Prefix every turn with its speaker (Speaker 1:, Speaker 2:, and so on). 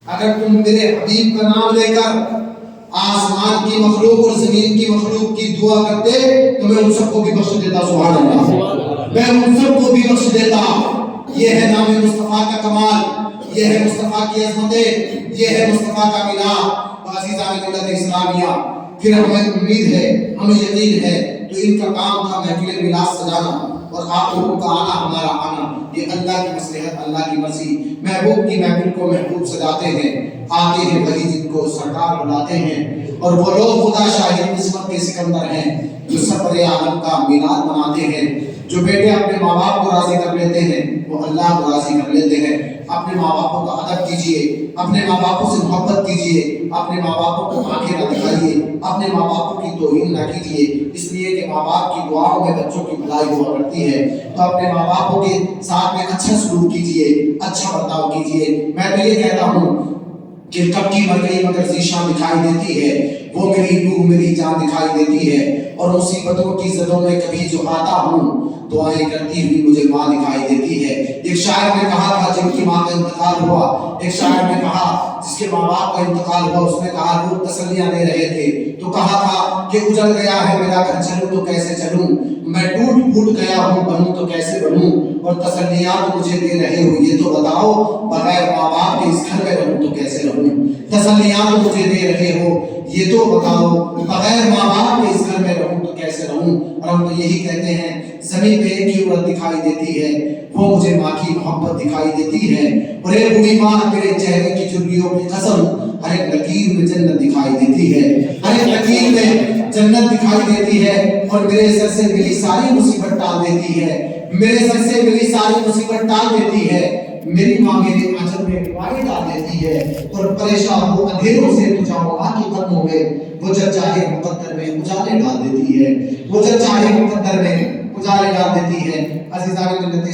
Speaker 1: اگر تم میرے حبیب کا نام لے کر آسمان کی مخلوق اور زمین کی مخلوق کی دعا کرتے تو میں ان سب کو بھی بخش دیتا. سبحان اللہ. میں ان سب کو بھی بخش دیتا. یہ ہے نام مصطفیٰ کا کمال، یہ ہے مصطفیٰ کی عظمتیں، یہ ہے مصطفیٰ کا میلاد. عزیزان ملت اسلامیہ، پھر ہمیں امید ہے، ہمیں یقین ہے تو ان کا کام تھا محفل میلاد سجانا اور آپ لوگوں کا آنا، ہمارا آنا، یہ اللہ کی مصلحت، اللہ کی مرضی. محبوب کی محفل کو محبوب سجاتے ہیں، آتے ہیں وہی جن کو سرکار بلاتے ہیں، اور وہ لوگ خدا شاہد قسمت کے سکندر ہیں جو سفر عالم کا میلاد مناتے ہیں. جو بیٹے اپنے ماں باپ کو راضی کر لیتے ہیں وہ اللہ کو راضی کر لیتے ہیں. اپنے ماں باپوں کا ادب کیجئے، اپنے ماں باپوں سے محبت کیجئے، اپنے ماں باپوں کو آنکھیں نہ دکھائیے، اپنے ماں باپوں کی توہین نہ کیجئے، اس لیے کہ ماں باپ کی دعاؤں میں بچوں کی بھلائی ہوا کرتی ہے. تو اپنے ماں باپوں کے ساتھ میں اچھا سلوک کیجئے، اچھا برتاؤ کیجئے. میں تو یہ کہتا ہوں کہ کب کی مر گئی مگر ذیشان دکھائی دیتی ہے، وہ میری روح میری جان دکھائی دیتی ہے، اور مصیبتوں کی زدوں میں کبھی جو آتا ہوں دعائیں کرتی ہوئی مجھے ماں دکھائی دیتی ہے. ایک شاعر نے کہا تھا جن کی ماں کا انتقال ہوا، ایک شاعر نے کہا جس کے ماں باپ کا انتقال ہوا، اس نے کہا لوگ تسلیاں دے رہے تھے تو کہا تھا کہ اجڑ گیا ہے میرا گھر، چلوں تو کیسے چلوں، میں ٹوٹ پھوٹ گیا ہوں، بنوں تو کیسے بنوں، اور تسلیات مجھے دے رہے ہو یہ تو بتاؤ، بغیر ماں باپ کے اس گھر میں رہوں تو کیسے رہوں. تسلیات مجھے دے رہے ہو یہ تو بتاؤ، بغیر ماں باپ کے اس گھر میں رہوں تو کیسے رہوں. اور ہم تو یہی کہتے ہیں زمین پہ ایک ہی عورت دکھائی دیتی ہے، وہ مجھے ماں کی محبت دکھائی دیتی ہے. اور اے بوڑھی ماں تیرے چہرے کی چربیوں کی قسم، ہر ایک لکیر میں جنت دکھائی دیتی ہے، ہر ایک لکیر میں جنت دکھائی دیتی ہے. اور میرے سر سے ملی ساری مصیبت ٹال دیتی ہے، میرے سر سے ملی ساری مصیبت ٹال دیتی ہے. میری ماں میرے آنچل میں ڈال دیتی ہے، اور پریشان ہو اندھیروں سے تو جاؤ ماں کے قدموں میں، وہ جب چاہے مقدر میں اجالے ڈال دیتی ہے، وہ جب چاہے مقدر میں اجالے ڈال دیتی ہے. عزیزان ملت